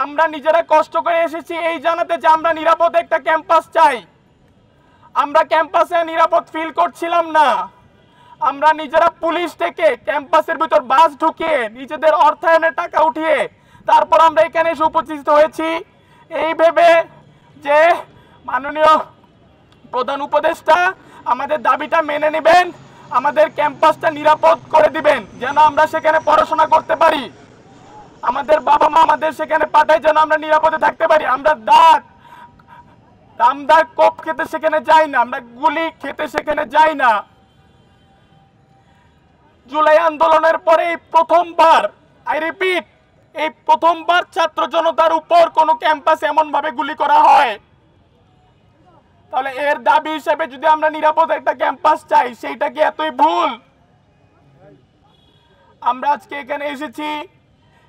আমরা নিজেরা কষ্ট করে এসেছি এই জানাতে যে আমরা নিরাপদ একটা ক্যাম্পাস চাই। আমরা ক্যাম্পাসে নিরাপদ ফিল করছিলাম না। আমরা নিজেরা পুলিশ থেকে ক্যাম্পাসের ভিতর বাস ঢুকিয়ে নিজেদের অর্থায়নের টাকা উঠিয়ে তারপর আমরা এখানে এসে উপস্থিত হয়েছি এই ভেবে যে মাননীয় প্রধান উপদেষ্টা আমাদের দাবিটা মেনে নেবেন, আমাদের ক্যাম্পাসটা নিরাপদ করে দিবেন যেন আমরা সেখানে পড়াশোনা করতে পারি, আমাদের বাবা মা আমাদের সেখানে পাঠায় যেন আমরা নিরাপদে থাকতে পারি। আমরা দামদার কোপ খেতে সেখানে যাই না, আমরা গুলি খেতে সেখানে যাই না। জুলাই আন্দোলনের পরে এই প্রথমবার, আই রিপিট, এই প্রথমবার ছাত্র জনতার উপর কোনো ক্যাম্পাস এমন ভাবে গুলি করা হয়। তাহলে এর দাবি হিসেবে যদি আমরা নিরাপদ একটা ক্যাম্পাস চাই, সেইটা কি এতই ভুল? আমরা আজকে এখানে এসেছি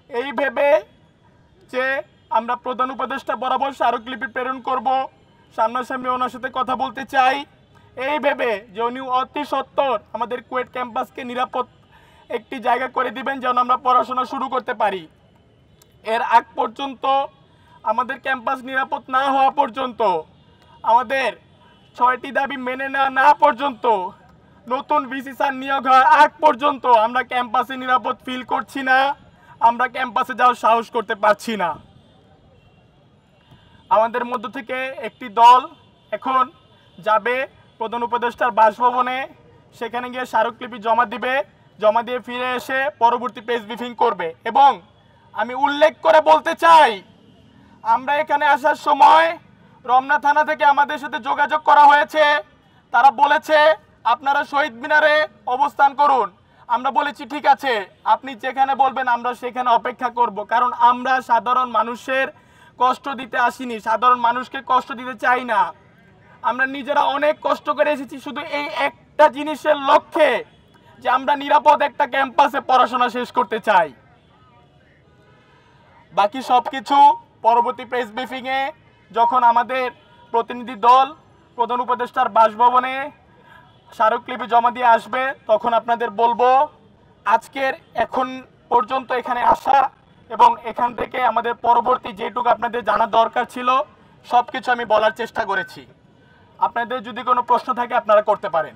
এই ভেবে যে আমরা প্রধান উপদেষ্টা বরাবর স্মারকলিপি প্রেরণ করব, সামনাসামনি ওনার সাথে কথা বলতে চাই এই ভেবে যে উনি অতি সত্বর আমাদের কুয়েট ক্যাম্পাসকে নিরাপদ একটি জায়গা করে দিবেন যেন আমরা পড়াশোনা শুরু করতে পারি। এর আগ পর্যন্ত আমাদের ক্যাম্পাস নিরাপদ না হওয়া পর্যন্ত, আমাদের 6টি দাবি মেনে নেওয়া না পর্যন্ত, নতুন ভিসি স্যার নিয়োগ হওয়ার আগ পর্যন্ত আমরা ক্যাম্পাসে নিরাপদ ফিল করছি না, আমরা ক্যাম্পাসে যাওয়ার সাহস করতে পারছি না। আমাদের মধ্য থেকে একটি দল এখন যাবে প্রধান উপদেষ্টার বাসভবনে, সেখানে গিয়ে স্মারকলিপি জমা দিবে, জমা দিয়ে ফিরে এসে পরবর্তী প্রেস ব্রিফিং করবে। এবং আমি উল্লেখ করে বলতে চাই, আমরা এখানে আসার সময় রমনা থানা থেকে আমাদের সাথে যোগাযোগ করা হয়েছে, তারা বলেছে আপনারা শহীদ মিনারে অবস্থান করুন। আমরা বলেছি ঠিক আছে, আপনি যেখানে বলবেন আমরা সেখানে অপেক্ষা করব, কারণ আমরা সাধারণ মানুষের কষ্ট দিতে আসিনি, সাধারণ মানুষকে কষ্ট দিতে চাই না। আমরা নিজেরা অনেক কষ্ট করে এসেছি শুধু এই একটা জিনিসের লক্ষ্যে যে আমরা নিরাপদ একটা ক্যাম্পাসে পড়াশোনা শেষ করতে চাই। বাকি সব কিছু পরবর্তী প্রেস ব্রিফিংয়ে যখন আমাদের প্রতিনিধি দল প্রধান উপদেষ্টার বাসভবনে স্মারকলিপি জমা দিয়ে আসবে তখন আপনাদের বলবো। আজকের এখন পর্যন্ত এখানে আসা এবং এখান থেকে আমাদের পরবর্তী যেটুকু আপনাদের জানা দরকার ছিল সব কিছু আমি বলার চেষ্টা করেছি। আপনাদের যদি কোনো প্রশ্ন থাকে আপনারা করতে পারেন।